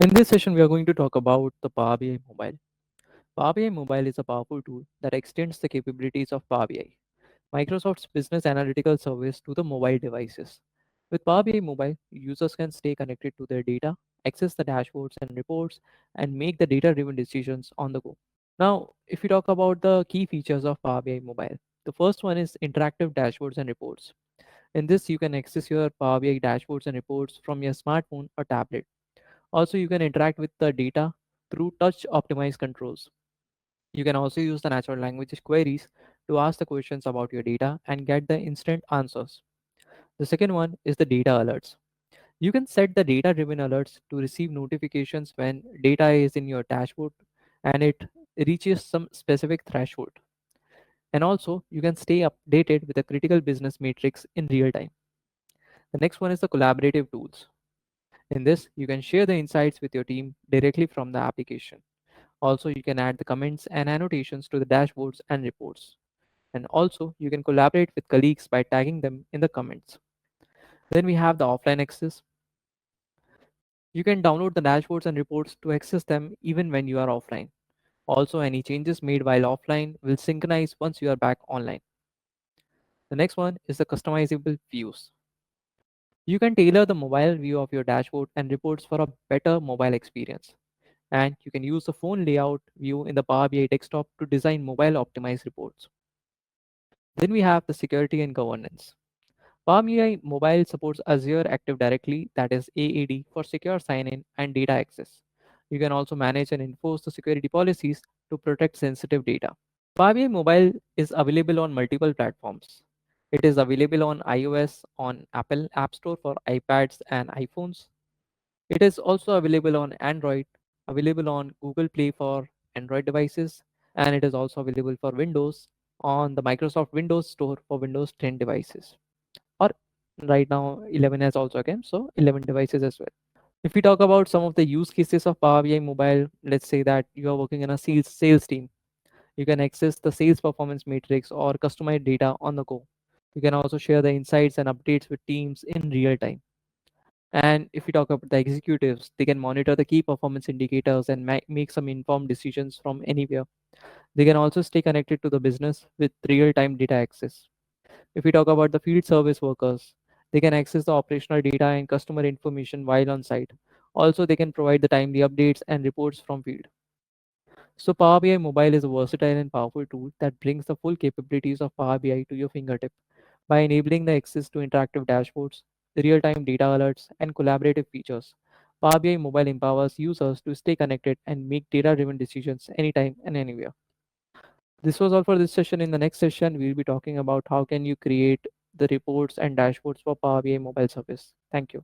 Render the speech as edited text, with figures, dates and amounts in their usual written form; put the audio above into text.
In this session, we are going to talk about the Power BI Mobile. Power BI Mobile is a powerful tool that extends the capabilities of Power BI, Microsoft's business analytical service, to the mobile devices. With Power BI Mobile, users can stay connected to their data, access the dashboards and reports, and make the data driven decisions on the go. Now, if we talk about the key features of Power BI Mobile, the first one is interactive dashboards and reports. In this, you can access your Power BI dashboards and reports from your smartphone or tablet. Also, you can interact with the data through touch optimized controls. You can also use the natural language queries to ask the questions about your data and get the instant answers. The second one is the data alerts. You can set the data driven alerts to receive notifications when data is in your dashboard and it reaches some specific threshold. And also, you can stay updated with the critical business metrics in real time. The next one is the collaborative tools. In this, you can share the insights with your team directly from the application. Also, you can add the comments and annotations to the dashboards and reports. And also, you can collaborate with colleagues by tagging them in the comments. Then we have the offline access. You can download the dashboards and reports to access them even when you are offline. Also, any changes made while offline will synchronize once you are back online. The next one is the customizable views. You can tailor the mobile view of your dashboard and reports for a better mobile experience. And you can use the phone layout view in the Power BI desktop to design mobile optimized reports. Then we have the security and governance. Power BI Mobile supports Azure Active Directory, that is AAD, for secure sign-in and data access. You can also manage and enforce the security policies to protect sensitive data. Power BI Mobile is available on multiple platforms. It is available on iOS on Apple App Store for iPads and iPhones. It is also available on Android, available on Google Play for Android devices, and it is also available for Windows on the Microsoft Windows Store for Windows 10 devices. Or right now 11 has also come, so 11 devices as well. If we talk about some of the use cases of Power BI Mobile, let's say that you are working in a sales team. You can access the sales performance matrix or customize data on the go. You can also share the insights and updates with teams in real time. And if we talk about the executives, they can monitor the key performance indicators and make some informed decisions from anywhere. They can also stay connected to the business with real time data access. If we talk about the field service workers, they can access the operational data and customer information while on site. Also, they can provide the timely updates and reports from field. So, Power BI Mobile is a versatile and powerful tool that brings the full capabilities of Power BI to your fingertip by enabling the access to interactive dashboards, real time data alerts, and collaborative features. Power BI Mobile empowers users to stay connected and make data driven decisions anytime and anywhere. This was all for this session. In the next session, we'll be talking about how can you create the reports and dashboards for Power BI Mobile service. Thank you.